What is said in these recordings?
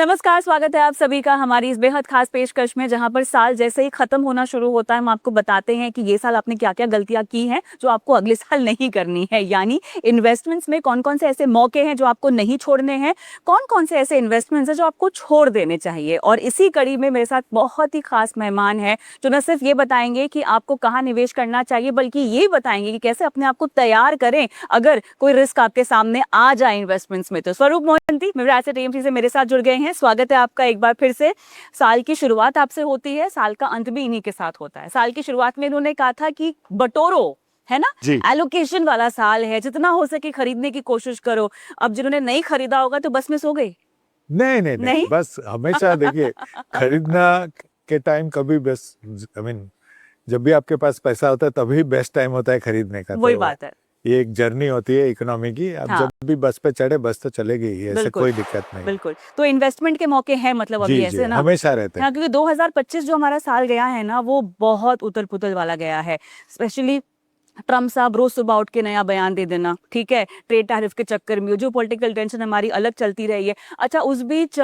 नमस्कार, स्वागत है आप सभी का हमारी इस बेहद खास पेशकश में, जहां पर साल जैसे ही खत्म होना शुरू होता है हम आपको बताते हैं कि ये साल आपने क्या क्या गलतियां की हैं जो आपको अगले साल नहीं करनी है। यानी इन्वेस्टमेंट्स में कौन कौन से ऐसे मौके हैं जो आपको नहीं छोड़ने हैं, कौन कौन से ऐसे इन्वेस्टमेंट्स हैं जो आपको छोड़ देने चाहिए। और इसी कड़ी में मेरे साथ बहुत ही खास मेहमान है जो न सिर्फ ये बताएंगे कि आपको कहाँ निवेश करना चाहिए, बल्कि ये बताएंगे कि कैसे अपने आप को तैयार करें अगर कोई रिस्क आपके सामने आ जाए इन्वेस्टमेंट्स में। तो स्वरूप मोहंती मेरे एसेट एएमसी से मेरे साथ जुड़ गए हैं। स्वागत है आपका एक बार फिर से। साल की शुरुआत आपसे होती है, साल का अंत भी इन्हीं के साथ होता है। साल की शुरुआत में इन्होंने कहा था कि बटोरो, है ना, एलोकेशन वाला साल है, जितना हो सके खरीदने की कोशिश करो। अब जिन्होंने नहीं खरीदा होगा तो बस में सो गए। नहीं, बस हमेशा देखिए खरीदना के टाइम कभी बेस्ट, जब भी आपके पास पैसा होता है तभी बेस्ट टाइम होता है खरीदने का। वही बात है, ये एक जर्नी होती है इकोनॉमी की। आप जब भी बस पे चढ़े बस तो चलेगी ही, ऐसे कोई दिक्कत नहीं। बिल्कुल। तो इन्वेस्टमेंट के मौके हैं मतलब अभी ऐसे ना हमेशा रहते हैं। क्योंकि 2025 जो हमारा साल गया है ना, वो बहुत उथल पुथल वाला गया है। स्पेशली ट्रम्प साहब रोज सुबह उठ के नया बयान दे देना, ठीक है, ट्रेड टैरिफ के चक्कर में जो पॉलिटिकल टेंशन हमारी अलग चलती रही है। अच्छा, उस बीच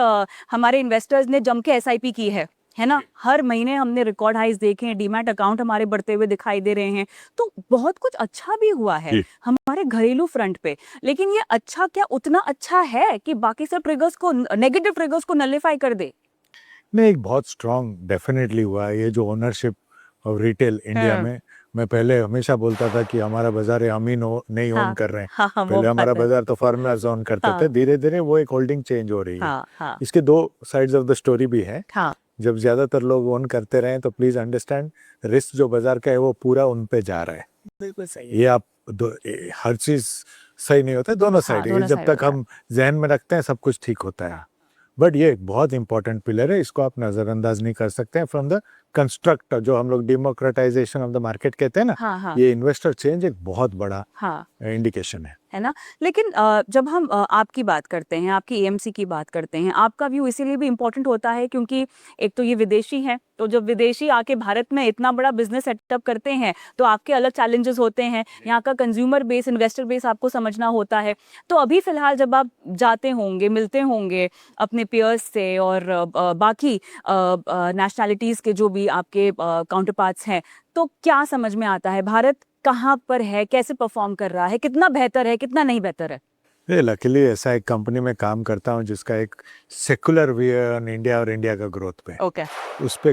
हमारे इन्वेस्टर्स ने जम के एसआईपी की है ना। हर महीने हमने रिकॉर्ड हाइज देखे हैं, डीमैट अकाउंट हमारे बढ़ते हुए दिखाई दे रहे हैं। तो बहुत कुछ अच्छा भी हुआ है हमारे घरेलू फ्रंट पे। लेकिन ये अच्छा क्या उतना अच्छा है कि बाकी सब ट्रिगर्स को, नेगेटिव ट्रिगर्स को नलिफाई कर दे? नहीं, एक बहुत स्ट्रांग डेफिनेटली हुआ है ये जो ओनरशिप ऑफ रिटेल इंडिया में। मैं पहले हमेशा बोलता था कि हमारा बाजार है, हम ही नहीं ओन कर रहे हैं। पहले हमारा बाजार तो फॉरेनर्स ओन करते थे। धीरे धीरे वो एक होल्डिंग चेंज हो रही है। इसके दो साइड्स ऑफ द स्टोरी भी है। जब ज्यादातर लोग ओन करते रहे तो प्लीज अंडरस्टैंड रिस्क जो बाजार का है वो पूरा उन पे जा रहा है। बिल्कुल सही। ये आप हर चीज सही नहीं होता है, दोनों साइड। जब तक हम जहन में रखते हैं सब कुछ ठीक होता है। बट ये एक बहुत इंपॉर्टेंट पिलर है, इसको आप नजरअंदाज नहीं कर सकते हैं। फ्रॉम द कंस्ट्रक्ट, जो हम लोग डेमोक्रेटाइजेशन ऑफ द मार्केट कहते हैं ना, ये इन्वेस्टर चेंज एक बहुत बड़ा इंडिकेशन है ना। लेकिन जब हम आपकी बात करते हैं, आपकी एएमसी की बात करते हैं, आपका व्यू इसीलिए भी इम्पोर्टेंट होता है क्योंकि एक तो ये विदेशी हैं, तो जब विदेशी आके भारत में इतना बड़ा बिजनेस सेटअप करते हैं तो आपके अलग चैलेंजेस होते हैं। यहाँ का कंज्यूमर बेस, इन्वेस्टर बेस आपको समझना होता है। तो अभी फिलहाल जब आप जाते होंगे, मिलते होंगे अपने पियर्स से और बाकी नेशनैलिटीज़ के जो भी आपके काउंटर पार्ट्स हैं, तो क्या समझ में आता है? भारत कहाँ पर है, कैसे परफॉर्म कर रहा है, कितना बेहतर है, कितना नहीं बेहतर है? लकीली ऐसा एक कंपनी में काम करता हूँ जिसका एक सेकुलर व्यू है ऑन इंडिया और इंडिया का ग्रोथ पे। उस पे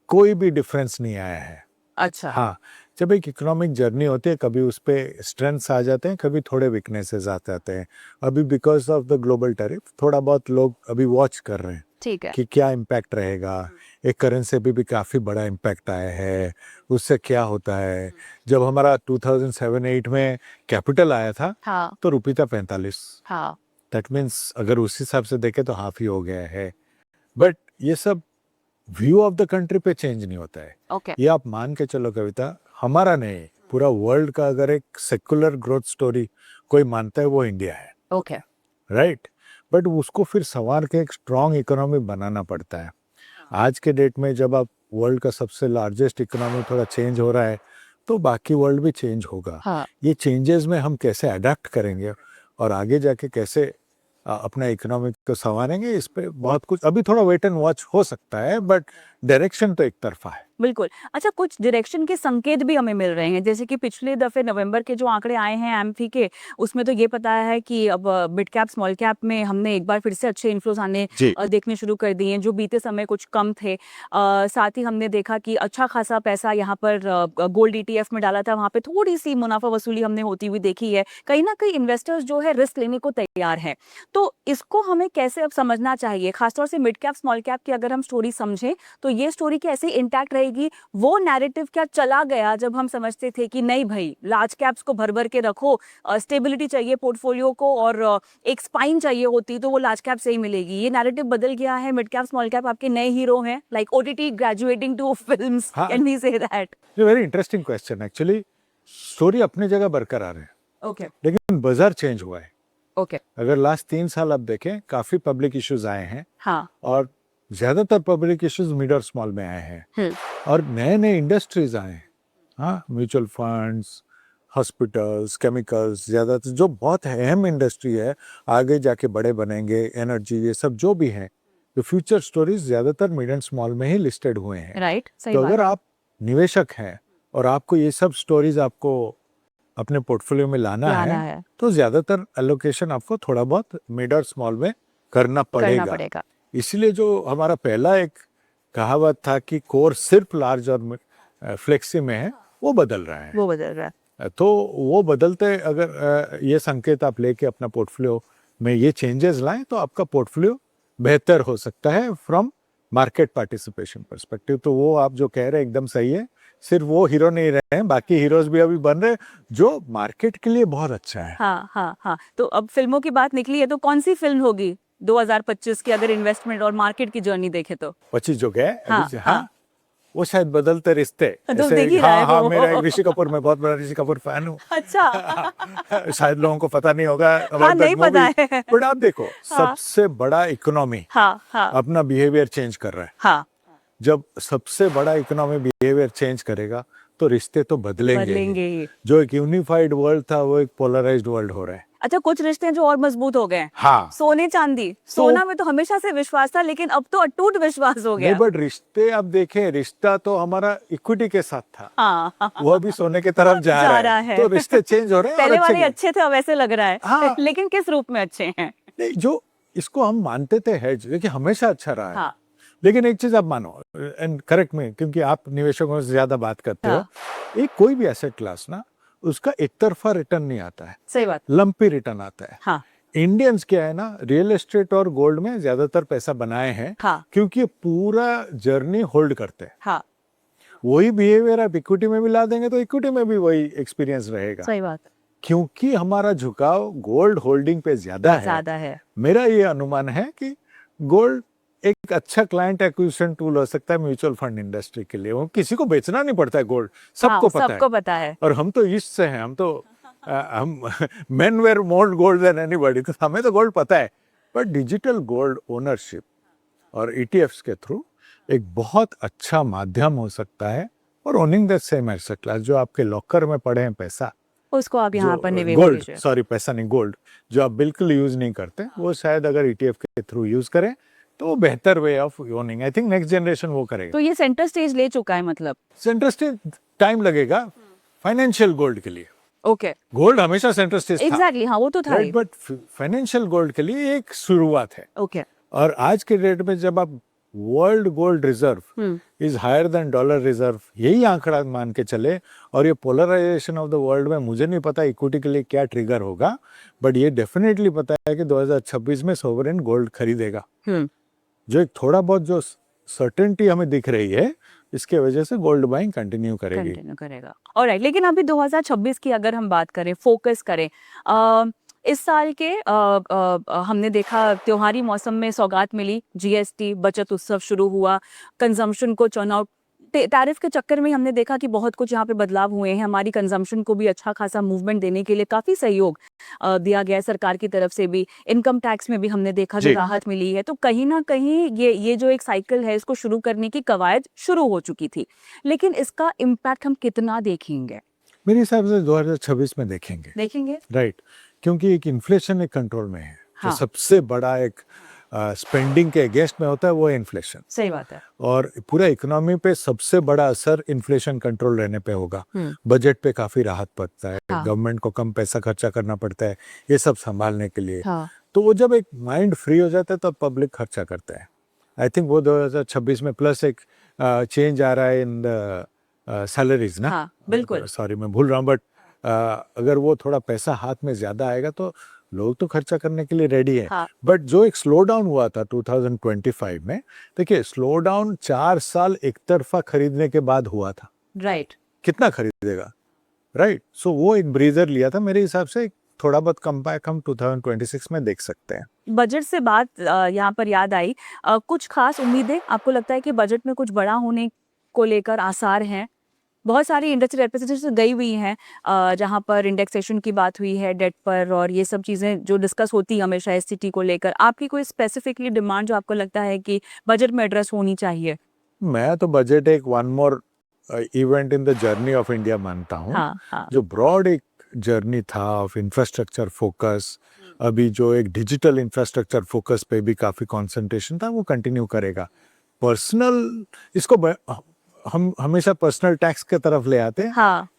कोई भी डिफरेंस नहीं आया है। अच्छा। हाँ, जब एक इकोनॉमिक जर्नी होती है कभी उस पे स्ट्रेंथ्स आ जाते हैं, कभी थोड़े वीकनेसेस आ जाते हैं। अभी because of the global tariff थोड़ा बहुत लोग अभी वॉच कर रहे हैं, ठीक है, कि क्या इम्पैक्ट रहेगा। एक करेंसी पे भी काफ़ी बड़ा इम्पैक्ट आया है, उससे क्या होता है। जब हमारा 2007-8 में कैपिटल आया था तो रुपये था 45। दैट मीन्स अगर उस हिसाब से देखें तो हाफ ही हो गया है। बट ये सब व्यू ऑफ द कंट्री पे चेंज नहीं होता है। ये आप मान के चलो कविता, हमारा नहीं पूरा वर्ल्ड का अगर एक सेकुलर ग्रोथ स्टोरी कोई मानता है वो इंडिया है। राइट। बट उसको फिर संवार के एक स्ट्रॉन्ग इकोनॉमी बनाना पड़ता है। आज के डेट में जब आप वर्ल्ड का सबसे लार्जेस्ट इकोनॉमी थोड़ा चेंज हो रहा है तो बाकी वर्ल्ड भी चेंज होगा। ये चेंजेस में हम कैसे अडेप्ट करेंगे और आगे जाके कैसे अपना इकोनॉमिक को संवारेंगे, इस पे बहुत कुछ अभी थोड़ा वेट एंड वॉच हो सकता है। बट डायरेक्शन तो एक तरफा है। बिल्कुल। अच्छा, कुछ डायरेक्शन के संकेत भी हमें मिल रहे हैं, जैसे कि पिछले दफे नवंबर के जो आंकड़े आए हैं एमफी के, उसमें तो ये पता है कि अब मिड कैप स्मॉल कैप में हमने एक बार फिर से अच्छे इन्फ्लोज आने देखने शुरू कर दिए हैं जो बीते समय कुछ कम थे। साथ ही हमने देखा कि अच्छा खासा पैसा यहाँ पर गोल्ड ईटीएफ में डाला था, वहाँ पे थोड़ी सी मुनाफा वसूली हमने होती हुई देखी है। कहीं ना कहीं इन्वेस्टर्स जो है रिस्क लेने को तैयार हैं। तो इसको हमें कैसे अब समझना चाहिए? खासतौर से मिड कैप स्मॉल कैप की अगर हम स्टोरी समझें तो ये स्टोरी कैसे इंटैक्ट रहेगी? वो नैरेटिव क्या चला गया जब हम समझते थे कि नहीं भाई, लार्ज कैप्स को भर भर के रखो, स्टेबिलिटी चाहिए पोर्टफोलियो को और एक स्पाइन चाहिए होती तो वो लार्ज कैप से ही मिलेगी। ये नैरेटिव बदल गया है, मिड कैप स्मॉल कैप आपके नए हीरो हैं, like OTT graduating to films, can we say that? Very interesting question. Actually story अपनी जगह बरकरार है, लेकिन बाजार चेंज हुआ है। अगर लास्ट 3 साल आप देखें काफी पब्लिक इश्यूज आए हैं। और ज्यादातर पब्लिक इश्यूज मिड और स्मॉल में आए हैं। और नए नए इंडस्ट्रीज आए हैं। हाँ, म्यूचुअल फंड्स, हॉस्पिटल्स, केमिकल्स, ज़्यादातर जो बहुत अहम इंडस्ट्री है, आगे जाके बड़े बनेंगे, एनर्जी, ये सब जो भी हैं, तो फ्यूचर स्टोरीज ज़्यादातर मिड एंड स्मॉल में ही लिस्टेड हुए हैं। राइट, सही तो बात अगर है। आप निवेशक हैं और आपको ये सब स्टोरीज आपको अपने पोर्टफोलियो में लाना है, तो ज़्यादातर एलोकेशन आपको थोड़ा बहुत मिड और स्मॉल में करना पड़ेगा। इसलिए जो हमारा पहला एक कहावत था कि कोर सिर्फ लार्ज और फ्लेक्सी में है, वो बदल रहा है। तो वो बदलते अगर ये संकेत आप लेके अपना पोर्टफोलियो में ये चेंजेस लाएं, तो आपका पोर्टफोलियो बेहतर हो सकता है फ्रॉम मार्केट पार्टिसिपेशन पर्सपेक्टिव। तो वो आप जो कह रहे हैं एकदम सही है। सिर्फ वो हीरो नहीं रहे हैं, बाकी हीरोज भी अभी बन रहे हैं, जो मार्केट के लिए बहुत अच्छा है। हाँ। तो अब फिल्मों की बात निकली है, तो कौन सी फिल्म होगी 2025 की, अगर इन्वेस्टमेंट और मार्केट की जर्नी देखे तो? 25 जो गए हाँ। वो शायद बदलते रिश्ते। तो देख ही रहा है हाँ, वो। मेरा एक ऋषि कपूर, मैं बहुत बड़ा ऋषि कपूर फैन हूँ। अच्छा। शायद लोगों को पता नहीं होगा, हाँ, नहीं पता है। बट आप देखो, सबसे बड़ा इकोनॉमी हाँ। अपना बिहेवियर चेंज कर रहा है। हाँ। जब सबसे बड़ा इकोनॉमी बिहेवियर चेंज करेगा, तो रिश्ते तो बदलेंगे ही। जो एक यूनिफाइड वर्ल्ड था, वो एक पोलराइज्ड वर्ल्ड हो रहा है। अच्छा, कुछ रिश्ते हैं जो और मजबूत हो गए। हाँ। सोने चांदी, सोना में तो हमेशा से विश्वास था, लेकिन अब तो अटूट विश्वास हो गया। नहीं, बट रिश्ते आप देखें, रिश्ता तो हमारा इक्विटी के साथ था। हाँ। वो अभी सोने की तरफ जा रहा है। तो रिश्ते चेंज हो रहे हैं। पहले वाले अच्छे थे, अब ऐसे लग रहा है। हाँ। लेकिन किस रूप में अच्छे हैं? नहीं, जो इसको हम मानते थे हेज, देखिए हमेशा अच्छा रहा है। हाँ। लेकिन एक चीज आप मानो, एंड करेक्ट में, क्योंकि आप निवेशकों से ज्यादा बात करते हो, एक कोई भी एसेट क्लास ना, उसका एक तरफा रिटर्न नहीं आता है। सही बात। लंपी रिटर्न आता है। हाँ। इंडियंस क्या है ना, रियल एस्टेट और गोल्ड में ज्यादातर पैसा बनाए हैं। हाँ। क्योंकि पूरा जर्नी होल्ड करते हैं। हाँ। वही बिहेवियर आप इक्विटी में भी ला देंगे, तो इक्विटी में भी वही एक्सपीरियंस रहेगा। सही बात। क्योंकि हमारा झुकाव गोल्ड होल्डिंग पे ज्यादा है। मेरा ये अनुमान है कि गोल्ड एक अच्छा क्लाइंट एक्विजिशन टूल हो सकता है म्यूचुअल फंड इंडस्ट्री के लिए। वो किसी को बेचना नहीं पड़ता है गोल्ड, सबको पता है। और हम तो ईस्ट से हैं, हम men wear more gold than anybody, तो हमें तो गोल्ड पता है। पर डिजिटल गोल्ड ओनरशिप और ईटीएफ्स के थ्रू एक बहुत अच्छा माध्यम हो सकता है और owning the same asset class. जो आपके लॉकर में पड़े हैं पैसा, उसको आप यहाँ पर निवेश गोल्ड, सॉरी पैसा नहीं, गोल्ड जो आप बिल्कुल यूज नहीं करते, वो शायद अगर ईटीएफ के थ्रू यूज करें, तो वो बेहतर way of owning. I think next generation वो करेगा। तो ये सेंटर स्टेज ले चुका है, मतलब सेंटर स्टेज टाइम लगेगा फाइनेंशियल गोल्ड के लिए। ओके। गोल्ड हमेशा सेंटर स्टेज था। एग्जैक्टली, हाँ, वो तो था। बट फाइनेंशियल गोल्ड के लिए एक शुरुआत है। ओके। और आज के डेट में जब आप world gold reserve is higher than dollar reserve, यही आंकड़ा मान के चले, और ये पोलराइजेशन ऑफ द वर्ल्ड में मुझे नहीं पता इक्विटी के लिए क्या ट्रिगर होगा, बट ये डेफिनेटली पता है कि 2026 में सोवरेन गोल्ड खरीदेगा। जो एक थोड़ा बहुत जो सर्टेनिटी हमें दिख रही है, इसके वजह से गोल्ड बाइंग कंटिन्यू करेगा। ऑलराइट, लेकिन अभी 2026 की अगर हम बात करें, फोकस करें, इस साल के हमने देखा त्योहारी मौसम में सौगात मिली, जीएसटी, बचत उत्सव शुरू हुआ, कंजम्पशन को चर्न आउट, टैरिफ के चक्कर में हमने देखा कि बहुत कुछ यहाँ पे बदलाव हुए हैं। हमारी कंजम्पशन को भी अच्छा खासा मूवमेंट देने के लिए काफी सहयोग दिया गया है सरकार की तरफ से भी। इनकम टैक्स में भी हमने देखा कि राहत मिली है। तो कहीं ना कहीं ये जो एक साइकिल है, इसको शुरू करने की कवायद शुरू हो चुकी थी, लेकिन इसका इम्पैक्ट हम कितना देखेंगे? मेरे हिसाब से 2026 में देखेंगे। राइट, क्योंकि एक इन्फ्लेशन एक कंट्रोल में है। जो सबसे बड़ा एक स्पेंडिंग के अगेंस्ट में होता है, वो इन्फ्लेशन। सही बात है। और पूरा इकोनॉमी पे सबसे बड़ा असर इन्फ्लेशन कंट्रोल रहने पे होगा। बजट पे काफी राहत पड़ता है। गवर्नमेंट को कम पैसा खर्चा करना पड़ता है ये सब संभालने के लिए। तो वो जब एक माइंड फ्री हो जाता है, तब पब्लिक खर्चा करता है। आई थिंक वो 2026 में प्लस एक चेंज आ रहा है इन द सैलरीज ना। बिल्कुल, सॉरी मैं भूल रहा हूँ, बट अगर वो थोड़ा पैसा हाथ में ज्यादा आएगा, तो लोग तो खर्चा करने के लिए रेडी है। बट जो एक स्लो डाउन हुआ था 2025 में, देखिए स्लो डाउन 4 साल एक तरफा खरीदने के बाद हुआ था। राइट। कितना खरीदेगा? राइट। सो वो एक ब्रीजर लिया था। मेरे हिसाब से थोड़ा बहुत कम बैक हम 2026 में देख सकते हैं। बजट से बात यहाँ पर याद आई, कुछ खास उम्मीदें आपको लगता है कि बजट में कुछ बड़ा होने को लेकर आसार हैं? बहुत सारी इंडस्ट्री रिप्रेजेंटेटिव्स गई हुई हैं, जहाँ पर इंडेक्सेशन की बात हुई है, डेट पर, और ये सब चीज़ें जो डिस्कस होती है हमेशा एसटीटी को लेकर। आपकी कोई स्पेसिफिकली डिमांड जो आपको लगता है कि बजट में एड्रेस होनी चाहिए? मैं तो बजट एक one more event in the journey of India मानता हूँ। हाँ। जो ब्रॉड एक जर्नी था ऑफ इंफ्रास्ट्रक्चर फोकस, अभी जो एक डिजिटल इंफ्रास्ट्रक्चर फोकस पे भी काफी कंसंट्रेशन था, वो कंटिन्यू करेगा। पर्सनल इसको हम हमेशा पर्सनल टैक्स के तरफ ले आते हैं।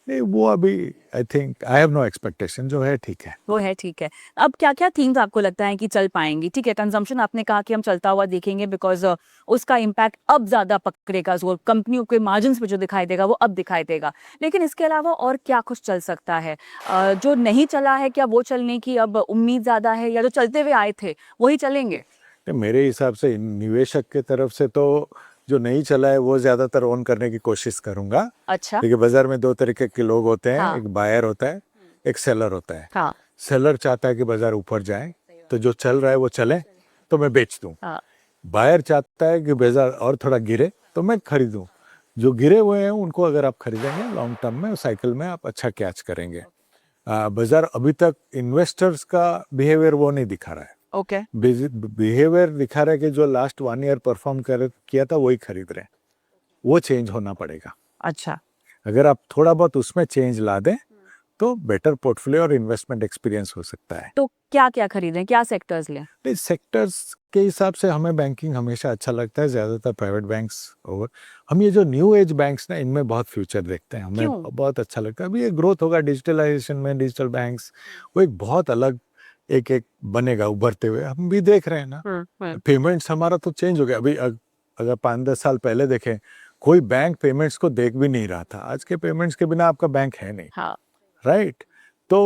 नहीं, वो अभी I think I have no expectation, जो है ठीक है, वो है ठीक है। अब क्या क्या थीम्स आपको लगता है कि चल पाएंगी? ठीक है, कंजम्पशन आपने कहा कि हम चलता हुआ देखेंगे बिकॉज उसका इम्पैक्ट अब ज्यादा पकड़ेगा, जो कंपनियों के मार्जिन पे जो दिखाई देगा वो अब दिखाई देगा। लेकिन इसके अलावा और क्या कुछ चल सकता है? जो नहीं चला है, क्या वो चलने की अब उम्मीद ज्यादा है, या जो चलते हुए आए थे वही चलेंगे? मेरे हिसाब से निवेशक के तरफ से तो जो नहीं चला है वो ज्यादातर ओन करने की कोशिश करूंगा। अच्छा। देखिए, बाजार में दो तरीके के लोग होते हैं। हाँ। एक बायर होता है, एक सेलर होता है। हाँ। सेलर चाहता है कि बाजार ऊपर जाए, तो जो चल रहा है वो चले तो मैं बेच दूं। हाँ। बायर चाहता है कि बाजार और थोड़ा गिरे तो मैं खरीदूं। जो गिरे हुए हैं उनको अगर आप खरीदेंगे लॉन्ग टर्म में, साइकिल में आप अच्छा कैच करेंगे। बाजार अभी तक इन्वेस्टर्स का बिहेवियर वो नहीं दिखा रहा है। ओके। बिहेवियर दिखा रहा है कि जो लास्ट 1 ईयर परफॉर्म किया था वही खरीद रहे हैं। वो चेंज होना पड़ेगा। अच्छा। अगर आप थोड़ा बहुत उसमें चेंज ला दें तो बेटर पोर्टफोलियो और इन्वेस्टमेंट एक्सपीरियंस हो सकता है। तो क्या क्या खरीदें, क्या सेक्टर्स लें? इस सेक्टर्स के हिसाब से हमें बैंकिंग हमेशा अच्छा लगता है, ज्यादातर प्राइवेट बैंक्स ओवर। हम ये जो न्यू एज बैंक्स ना, इनमें बहुत फ्यूचर देखते हैं, हमें क्यों? बहुत अच्छा लगता है। अभी ये ग्रोथ होगा डिजिटलाइजेशन में, डिजिटल बैंक्स वो एक बहुत अलग एक बनेगा उभरते हुए, हम भी देख रहे हैं ना। पेमेंट्स हमारा तो चेंज हो गया। अभी अगर 5-10 साल पहले देखें, कोई बैंक पेमेंट्स को देख भी नहीं रहा था। आज के पेमेंट्स के बिना आपका बैंक है नहीं। हाँ। राइट। तो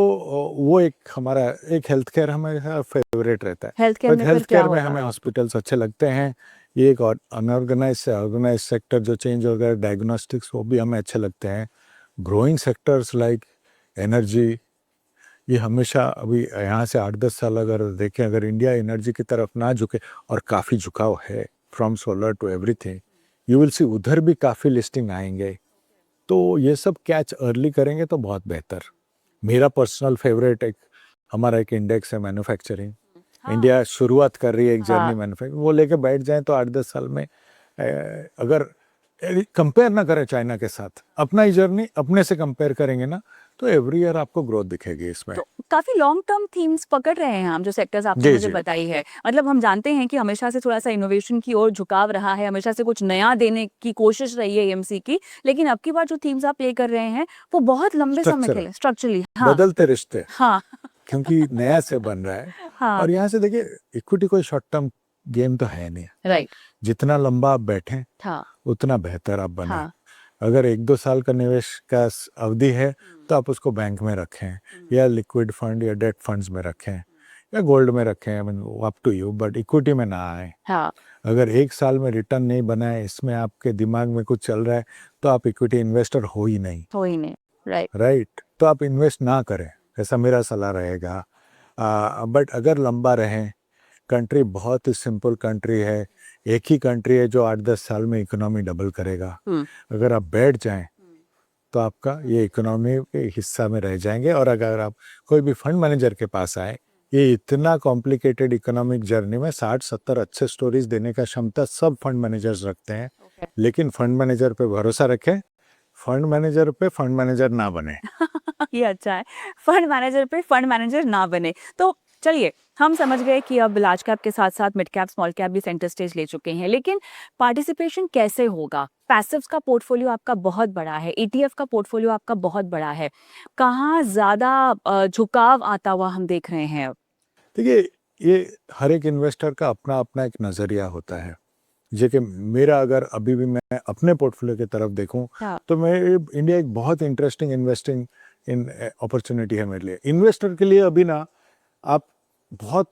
वो एक हमारा एक हेल्थ केयर हमारा फेवरेट रहता है। हेल्थ केयर में फिर क्या में होगा? हमें हॉस्पिटल्स अच्छे लगते हैं। ये एक अनऑर्गेनाइज से ऑर्गेनाइज सेक्टर जो चेंज हो गया, डायग्नोस्टिक्स, वो भी हमें अच्छे लगते हैं। ग्रोइंग सेक्टर्स लाइक एनर्जी, ये हमेशा अभी यहाँ से 8-10 साल अगर देखें, अगर इंडिया एनर्जी की तरफ ना झुके, और काफ़ी झुकाव है from solar to everything, you will see उधर भी काफ़ी लिस्टिंग आएंगे। तो ये सब कैच अर्ली करेंगे तो बहुत बेहतर। मेरा पर्सनल फेवरेट हमारा एक इंडेक्स है मैन्युफैक्चरिंग। इंडिया शुरुआत कर रही है एक जर्नी मैन्युफैक्चरिंग, वो लेके बैठ जाए तो 8-10 साल में अगर कंपेयर ना करें चाइना के साथ, अपना ही जर्नी अपने से कंपेयर करेंगे ना, तो एवरी ईयर आपको ग्रोथ दिखेगी इसमें। तो काफी लॉन्ग टर्म थीम्स पकड़ रहे हैं हम, जो सेक्टर्स आपने मुझे बताई है। मतलब हम जानते हैं कि हमेशा से थोड़ा सा इनोवेशन की ओर झुकाव रहा है, हमेशा से कुछ नया देने की कोशिश रही है एएमसी की, लेकिन अब की बार जो थीम्स आप प्ले कर रहे हैं वो बहुत लंबे समय के लिए स्ट्रक्चरली बदलते रिश्ते। हाँ। क्योंकि नया से बन रहा है। हाँ। और यहाँ से देखिए, इक्विटी कोई शॉर्ट टर्म गेम तो है नहीं। राइट। जितना लंबा आप बैठे उतना बेहतर आप बने। अगर 1-2 साल का निवेश का अवधि है तो आप उसको बैंक में रखें, या लिक्विड फंड या डेट फंड्स में रखें, या गोल्ड में रखें, I mean up to you, but equity में ना आए। अगर 1 साल में रिटर्न नहीं बना है, इसमें आपके दिमाग में कुछ चल रहा है, तो आप इक्विटी इन्वेस्टर हो ही नहीं। राइट। तो आप इन्वेस्ट ना करें, ऐसा मेरा सलाह रहेगा। बट अगर लंबा रहें, कंट्री बहुत ही सिंपल कंट्री है, एक ही कंट्री है जो 8-10 साल में इकोनॉमी डबल करेगा। अगर आप बैठ जाएं तो आपका ये इकोनॉमी के हिस्सा में रह जाएंगे। और अगर आप कोई भी फंड मैनेजर के पास आए, ये इतना कॉम्प्लिकेटेड इकोनॉमिक जर्नी में 60-70 अच्छे स्टोरीज देने का क्षमता सब फंड मैनेजर्स रखते हैं। लेकिन फंड मैनेजर पे भरोसा रखें, फंड मैनेजर पे फंड मैनेजर ना बने। ये अच्छा है, फंड मैनेजर पे फंड मैनेजर ना बने। तो चलिए, हम समझ गए कि अब लार्ज कैप के साथ साथ मिड कैप स्मॉल कैप भी सेंटर स्टेज ले चुके हैं, लेकिन पार्टिसिपेशन कैसे होगा? पैसिव्स का पोर्टफोलियो आपका बहुत बड़ा है, ईटीएफ का पोर्टफोलियो आपका बहुत बड़ा है, कहाँ ज्यादा झुकाव आता हुआ हम देख रहे हैं अब? देखिए, ये हर एक इन्वेस्टर का अपना अपना एक नजरिया होता है। जैसे मेरा अगर अभी भी मैं अपने पोर्टफोलियो की तरफ देखूं, तो मैं इंडिया एक बहुत इंटरेस्टिंग इन्वेस्टिंग इन अपॉर्चुनिटी है मेरे लिए। इन्वेस्टर के लिए अभी ना आप बहुत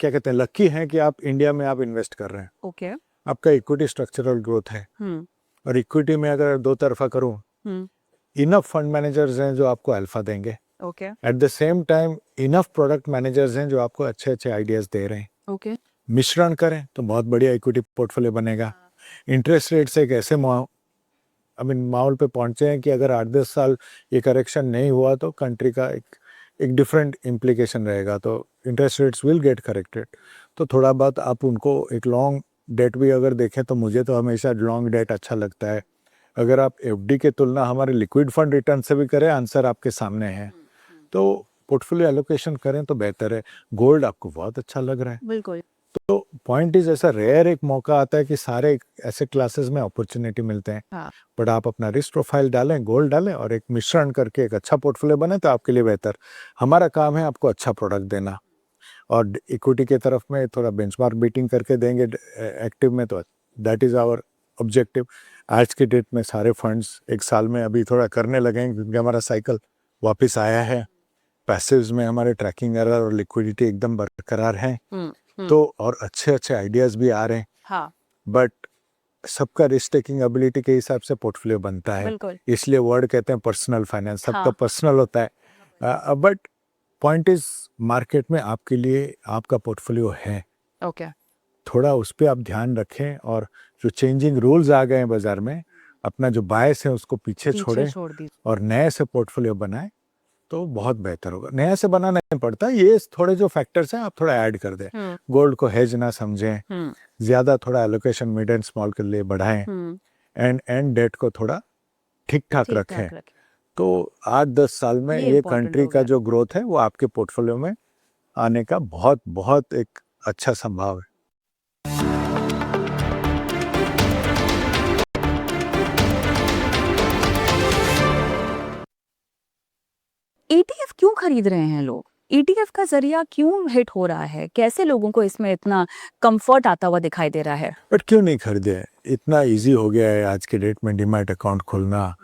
क्या कहते हैं, लकी हैं कि आप इंडिया में आप इन्वेस्ट कर रहे हैं। आपका इक्विटी स्ट्रक्चरल ग्रोथ है, और इक्विटी में अगर दो तरफा करूं, इनफ फंड मैनेजर्स हैं जो आपको अल्फा देंगे। At the same time enough product managers हैं जो आपको अच्छे अच्छे आइडियाज दे रहे हैं। मिश्रण करें तो बहुत बढ़िया इक्विटी पोर्टफोलियो बनेगा। इंटरेस्ट रेट से एक ऐसे माहौल पे पहुंचे हैं कि अगर 8-10 साल ये करेक्शन नहीं हुआ तो कंट्री का एक डिफरेंट इम्प्लीकेशन रहेगा। तो interest rates will get corrected. तो थोड़ा बहुत आप उनको एक लॉन्ग डेट भी अगर देखें, तो मुझे तो हमेशा लॉन्ग डेट अच्छा लगता है। अगर आप एफडी की तुलना हमारे लिक्विड फंड रिटर्न से भी करें, आंसर आपके सामने है। तो पोर्टफोलियो एलोकेशन करें तो बेहतर है। गोल्ड आपको बहुत अच्छा लग रहा है, बिल्कुल। तो पॉइंट इज ऐसा रेयर एक मौका आता है कि सारे ऐसे क्लासेस में अपॉर्चुनिटी मिलते हैं। हाँ। बट आप अपना रिस्क प्रोफाइल डालें, गोल्ड डालें और एक मिश्रण करके एक अच्छा पोर्टफोलियो बने तो आपके लिए बेहतर। हमारा काम है आपको अच्छा प्रोडक्ट देना, और इक्विटी के तरफ में थोड़ा बेंचमार्क बीटिंग करके देंगे एक्टिव में, तो दैट इज़ आवर ऑब्जेक्टिव। आज के डेट में सारे फंड्स एक साल में अभी थोड़ा करने लगे हैं क्योंकि हमारा साइकिल वापस आया है। पैसिव्स में हमारे ट्रैकिंग एरर और लिक्विडिटी एकदम बरकरार है, तो और अच्छे अच्छे आइडियाज भी आ रहे हैं। हाँ। बट सबका रिस्क टेकिंग एबिलिटी के हिसाब से पोर्टफोलियो बनता है, इसलिए वर्ड कहते हैं पर्सनल फाइनेंस, सबका पर्सनल होता है। बट पॉइंट इज मार्केट में आपके लिए आपका पोर्टफोलियो है, थोड़ा उस पर आप ध्यान रखें, और जो चेंजिंग रूल्स आ गए हैं बाजार में, अपना जो बायस है उसको पीछे छोड़ें और नए से पोर्टफोलियो बनाएं तो बहुत बेहतर होगा। नया से बनाना नहीं पड़ता, ये थोड़े जो फैक्टर्स हैं आप थोड़ा ऐड कर दें। गोल्ड को हेज ना समझें, ज्यादा थोड़ा एलोकेशन मिड एंड स्मॉल के लिए बढ़ाएं, एंड डेट को थोड़ा ठीक ठाक रखें। तो 8-10 साल में ये कंट्री का जो ग्रोथ है वो आपके पोर्टफोलियो में आने का बहुत बहुत एक अच्छा संभाव है। ETF क्यों खरीद रहे हैं लोग? ETF का जरिया क्यों हिट हो रहा है? कैसे लोगों को इसमें इतना कंफर्ट आता हुआ दिखाई दे रहा है? बट क्यों नहीं खरीदे? इतना इजी हो गया है आज के डेट में डीमैट अकाउंट खोलना,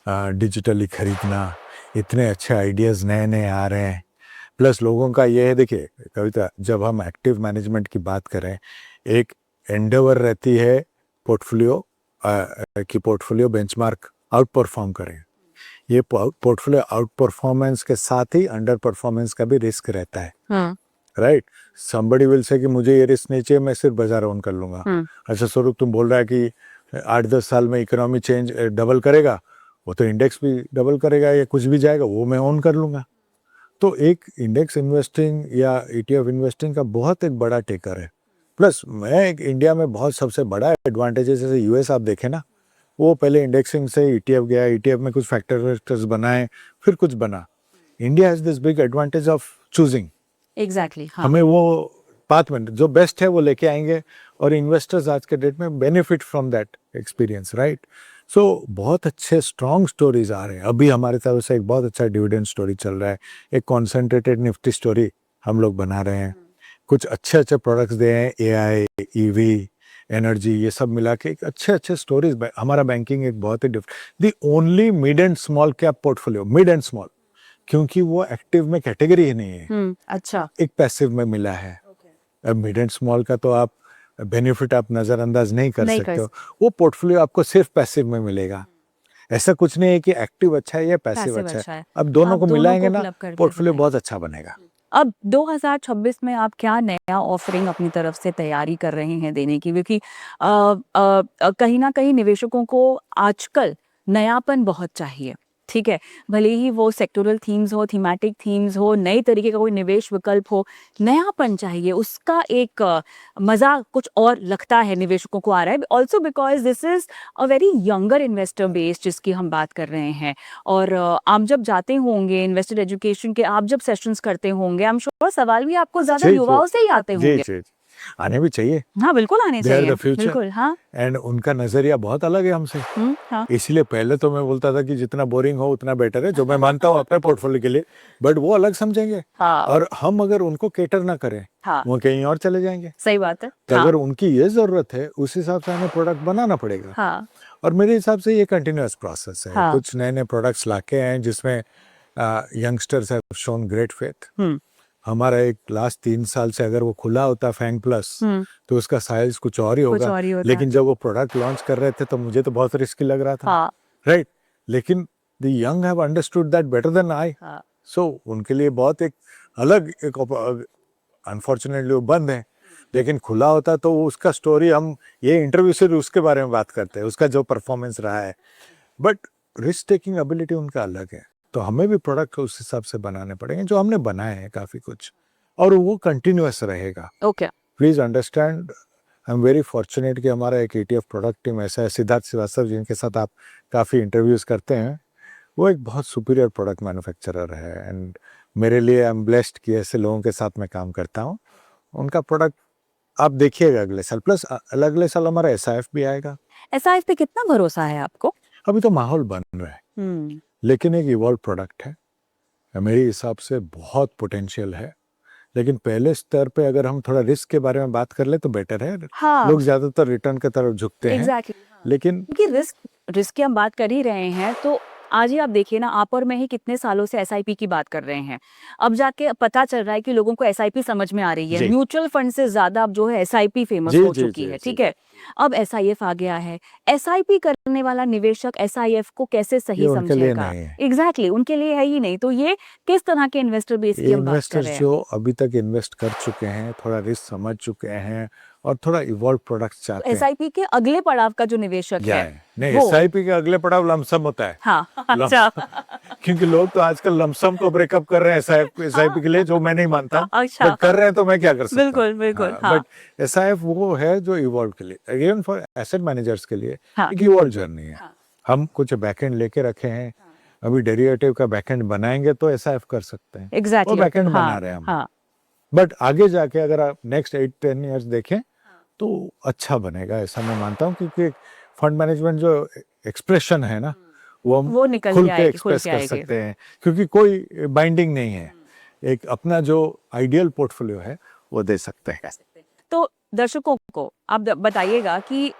डिजिटली खरीदना, इतने अच्छे आइडियाज़ नए नए आ रहे हैं। प्लस लोगों का ये है, देखिए कविता, जब हम एक्टिव मैनेजमेंट की बात करें, एक एंडेवर रहती है पोर्टफोलियो की पोर्टफोलियो बेंचमार्क आउट परफॉर्म करें। ये पोर्टफोलियो आउट परफॉर्मेंस के साथ ही अंडर परफॉर्मेंस का भी रिस्क रहता है, राइट? समबडी विल से कि मुझे ये रिस्क नहीं चाहिए, मैं सिर्फ बाजार ओन कर लूंगा। अच्छा स्वरूप, तुम बोल रहा है कि 8-10 साल में इकोनॉमी चेंज डबल करेगा, वो तो इंडेक्स भी डबल करेगा या कुछ भी जाएगा, वो मैं ओन कर लूंगा। तो एक इंडेक्स इन्वेस्टिंग या ETF इन्वेस्टिंग का बहुत एक बड़ा टेकर है। प्लस मैं एक इंडिया में बहुत सबसे बड़ा एडवांटेज है, जैसे यूएस आप देखें ना, वो पहले इंडेक्सिंग से ETF गया, ETF में कुछ फैक्टर्स बनाए, फिर कुछ बना। India has this big advantage of choosing. Exactly. हमें वो पाथ में जो बेस्ट है वो लेके आएंगे, और इन्वेस्टर्स आज के डेट में benefit from that experience, right? So बहुत अच्छे स्ट्रॉन्ग स्टोरीज आ रहे हैं। अभी हमारे तरफ से एक बहुत अच्छा डिविडेंड स्टोरी चल रहा है, एक कॉन्सेंट्रेटेड निफ्टी स्टोरी हम लोग बना रहे हैं। कुछ अच्छे अच्छे प्रोडक्ट्स दे हैं, AI, EV, एनर्जी, ये सब मिला के एक अच्छे अच्छे स्टोरीज। हमारा बैंकिंग एक बहुत ही different, the only mid and small cap portfolio, mid and small, क्योंकि वो एक्टिव में कैटेगरी ही नहीं है। अच्छा, एक पैसिव में मिला है। अब मिड एंड स्मॉल का तो आप बेनिफिट आप नजरअंदाज नहीं कर सकते हो, वो पोर्टफोलियो आपको सिर्फ पैसिव में मिलेगा। ऐसा कुछ नहीं है कि एक्टिव अच्छा है या पैसिव अच्छा है। अब दोनों को मिलाएंगे ना, पोर्टफोलियो बहुत अच्छा बनेगा। अब 2026 में आप क्या नया ऑफरिंग अपनी तरफ से तैयारी कर रहे हैं देने की? क्योंकि कहीं ना कहीं निवेशकों को आजकल नयापन बहुत चाहिए, ठीक है? भले ही वो सेक्टोरल थीम्स हो, थीमेटिक थीम्स हो, नए तरीके का कोई निवेश विकल्प हो, नयापन चाहिए। उसका एक मजा कुछ और लगता है निवेशकों को आ रहा है। Also because this is a very younger investor base जिसकी हम बात कर रहे हैं। और आप जब जाते होंगे इन्वेस्टर एजुकेशन के, आप जब सेशंस करते होंगे, आई एम श्योर सवाल भी आपको ज्यादा युवाओं से ही आते होंगे। आने भी चाहिए। हाँ बिल्कुल आने चाहिए, बिल्कुल। हाँ, एंड उनका नजरिया बहुत अलग है हमसे। हाँ। इसलिए पहले तो मैं बोलता था कि जितना बोरिंग हो उतना बेटर है, जो मैं मानता हूँ अपने पोर्टफोलियो के लिए, बट वो अलग समझेंगे। हाँ। और हम अगर उनको केटर ना करें, हाँ, वो कहीं और चले जाएंगे। सही बात है। तो अगर उनकी ये जरूरत है, उस हिसाब से हमें प्रोडक्ट बनाना पड़ेगा। हाँ। और मेरे हिसाब से ये कंटिन्यूअस प्रोसेस है। हाँ। कुछ नए नए प्रोडक्ट्स लाके हैं जिसमें youngsters have shown great faith. हमारा एक लास्ट 3 साल से अगर वो खुला होता फैंग प्लस, तो उसका साइज कुछ और ही होगा। लेकिन जब वो प्रोडक्ट लॉन्च कर रहे थे तो मुझे तो बहुत रिस्की लग रहा था, राइट? लेकिन the young have understood that better than I. So उनके लिए बहुत एक अलग एक, अनफॉर्चुनेटली वो बंद है, लेकिन खुला होता तो उसका स्टोरी, हम ये इंटरव्यू से उसके बारे में बात करते हैं, उसका जो परफॉर्मेंस रहा है। बट रिस्क टेकिंग एबिलिटी उनका अलग है, तो हमें भी प्रोडक्ट उस हिसाब से बनाने पड़ेंगे। जो हमने बनाए हैं काफी कुछ, और वो कंटिन्यूअस रहेगा। Okay, please understand, I am very fortunate कि हमारा एक ETF प्रोडक्ट टीम ऐसा है, सिद्धार्थ श्रीवास्तव जिनके साथ आप काफ़ी इंटरव्यूज़ करते हैं, वो एक बहुत सुपीरियर प्रोडक्ट मैन्युफैक्चरर है। एंड मेरे लिए आई एम ब्लेस्ड कि ऐसे लोगों के साथ मैं काम करता हूँ। उनका प्रोडक्ट आप देखिएगा अगले साल, प्लस अगले साल हमारा SIF भी आएगा। SIF पे कितना भरोसा है आपको? अभी तो माहौल बन रहा है, लेकिन एक इवॉल्व प्रोडक्ट है, मेरे हिसाब से बहुत पोटेंशियल है। लेकिन पहले स्तर पे अगर हम थोड़ा रिस्क के बारे में बात कर ले तो बेटर है। हाँ, लोग ज्यादातर रिटर्न की तरफ झुकते हैं, लेकिन क्योंकि रिस्क की हम बात कर ही रहे हैं, तो आज ही आप देखिए ना, आप और मैं ही कितने सालों से SIP की बात कर रहे हैं। अब जाके पता चल रहा है कि लोगों को SIP समझ में आ रही है। म्यूचुअल फंड से ज्यादा अब जो है SIP फेमस हो चुकी है। ठीक है, अब SIF आ गया है। SIP करने वाला निवेशक SIF को कैसे सही समझेगा? एग्जैक्टली, उनके लिए है ही नहीं। तो ये किस तरह के इन्वेस्टर बेस की हम बात कर रहे हैं? जो अभी तक इन्वेस्ट कर चुके हैं, थोड़ा रिस्क समझ चुके हैं और थोड़ा इवॉल्व प्रोडक्ट्स चाहते हैं। SIP के अगले पड़ाव का जो निवेशक है, नहीं, SIP के अगले पड़ाव लमसम होता है। हाँ, अच्छा। क्योंकि लोग तो आजकल लमसम को ब्रेकअप कर रहे हैं SIP के लिए, जो मैं नहीं मानता। अच्छा, कर रहे हैं तो मैं क्या कर सकता हूँ? बिल्कुल बिल्कुल। बट SIF वो है जो इवॉल्व के लिए, इवन फॉर एसेट मैनेजर्स के लिए एक इवॉल्व जर्नी है। हम कुछ बैकएंड लेके रखे हैं, अभी डेरिवेटिव का बैकएंड बनाएंगे तो SIF कर सकते हैं। एग्जैक्टली, वो बैकएंड बना रहे हैं हम। बट आगे जाके अगर आप नेक्स्ट 8-10 ईयर्स देखें तो अच्छा बनेगा, ऐसा मैं मानता हूँ। क्योंकि फंड मैनेजमेंट जो एक्सप्रेशन है ना, वो हम खुल के एक्सप्रेस कर सकते हैं, क्योंकि कोई बाइंडिंग नहीं है। एक अपना जो आइडियल पोर्टफोलियो है वो दे सकते हैं। तो दर्शकों को आप बताइएगा कि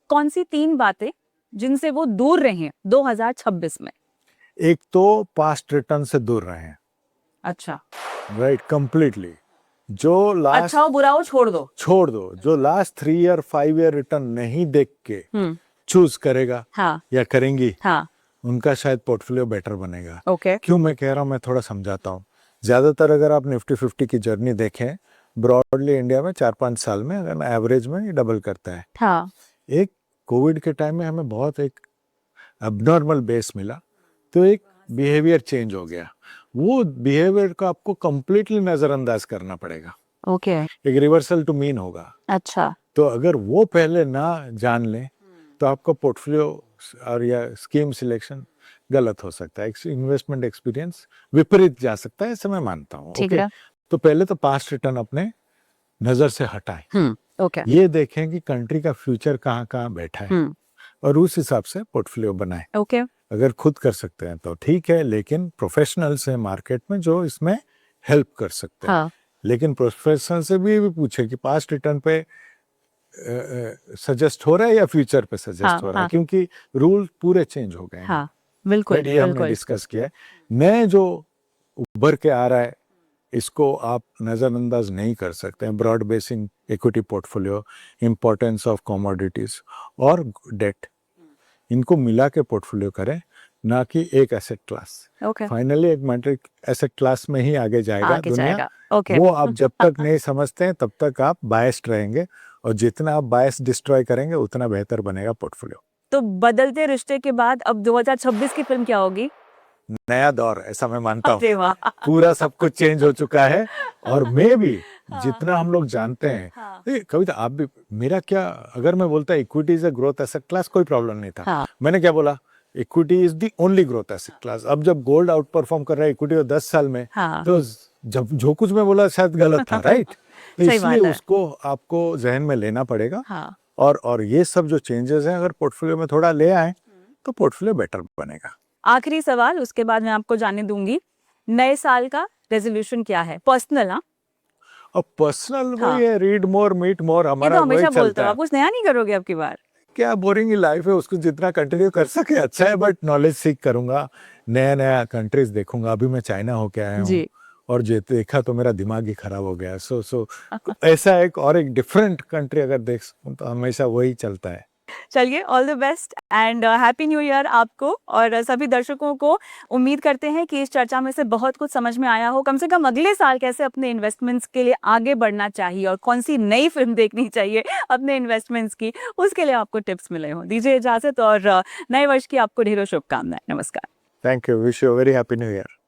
कौन सी 3 बातें जिनसे वो दूर रहे 2026 में? एक तो पास्ट रिटर्न से दूर रहे। अच्छा, राइट, कंप्लीटली। जो लास्ट अच्छा हो बुरा हो छोड़ दो। जो लास्ट 3 ईयर 5 ईयर रिटर्न नहीं देख के चूज करेगा या करेंगी, उनका शायद पोर्टफोलियो बेटर बनेगा। क्यों मैं कह रहा हूँ, मैं थोड़ा समझाता हूँ। ज्यादातर अगर आप निफ्टी 50 की जर्नी देखें, ब्रॉडली इंडिया में 4-5 साल में अगर एवरेज में ये डबल करता है। एक कोविड के टाइम में हमें बहुत एक अबनॉर्मल बेस मिला, तो एक बिहेवियर चेंज हो गया। वो बिहेवियर को आपको कंप्लीटली नजरअंदाज करना पड़ेगा। एक रिवर्सल टू मीन होगा। अच्छा, तो अगर वो पहले ना जान लें तो आपका पोर्टफोलियो और या स्कीम सिलेक्शन गलत हो सकता है, इन्वेस्टमेंट एक्सपीरियंस विपरीत जा सकता है, ऐसा मैं मानता हूँ। तो पहले तो पास्ट रिटर्न अपने नजर से हटाएं। ये देखें कि कंट्री का फ्यूचर कहाँ कहाँ बैठा है और उस हिसाब से पोर्टफोलियो बनाएं। अगर खुद कर सकते हैं तो ठीक है, लेकिन प्रोफेशनल्स हैं मार्केट में जो इसमें हेल्प कर सकते हैं। लेकिन प्रोफेशनल से भी पूछे कि पास्ट रिटर्न पे सजेस्ट हो रहा है या फ्यूचर पे सजेस्ट हो रहा है, क्योंकि रूल पूरे चेंज हो गए हैं। बिल्कुल, ये हमने डिस्कस किया है। नए जो उभर के आ रहा है, इसको आप नजरअंदाज नहीं कर सकते हैं। Broad basing equity portfolio, importance of commodities और डेट, इनको मिला के पोर्टफोलियो करें, ना कि एक एसेट क्लास। फाइनली एक मैट्रिक एसेट क्लास में ही आगे जाएगा दुनिया। वो आप जब तक नहीं समझते हैं तब तक आप बायस्ड रहेंगे, और जितना आप बायस डिस्ट्रॉय करेंगे उतना बेहतर बनेगा पोर्टफोलियो। तो बदलते रिश्ते के बाद अब 2026 की फिल्म क्या होगी? नया दौर, ऐसा मैं मानता हूँ। पूरा सब कुछ चेंज हो चुका है, और मैं भी जितना हम लोग जानते हैं। कविता, आप भी, मेरा क्या, अगर मैं बोलता equity is a growth asset class, कोई प्रॉब्लम नहीं था। मैंने क्या बोला, equity is the only growth asset class. अब जब गोल्ड आउट परफॉर्म कर रहा है इक्विटी को 10 साल में, तो जब जो कुछ मैं बोला शायद गलत था। राइट, तो इसलिए उसको आपको जहन में लेना पड़ेगा। और ये सब जो चेंजेस हैं, अगर पोर्टफोलियो में थोड़ा ले आए तो पोर्टफोलियो बेटर बनेगा। आखिरी सवाल, उसके बाद मैं आपको जानने दूंगी, नए साल का रेजोल्यूशन क्या है? पर्सनल? अब पर्सनल वही है, रीड मोर, मीट मोर, हमारा तो हमेशा बोलता है। आप कुछ नया नहीं करोगे अब की बार? क्या बोरिंग ही लाइफ है, उसको जितना कंटिन्यू कर सके अच्छा है। बट नॉलेज सीख करूंगा, नया नया कंट्रीज देखूंगा। अभी मैं चाइना होके आया हूँ, और जो देखा तो मेरा दिमाग ही खराब हो गया। सो ऐसा एक डिफरेंट कंट्री अगर देख सकूं तो हमेशा वही चलता है। चलिए, all the best and happy new year आपको और सभी दर्शकों को। उम्मीद करते हैं कि इस चर्चा में से बहुत कुछ समझ में आया हो। कम से कम अगले साल कैसे अपने इन्वेस्टमेंट्स के लिए आगे बढ़ना चाहिए और कौन सी नई फिल्म देखनी चाहिए अपने इन्वेस्टमेंट्स की, उसके लिए आपको टिप्स मिले हों। दीजिए इजाजत और नए वर्ष की आपको ढेरों शुभकामनाएं। नमस्कार। Thank you, wish you very happy new year.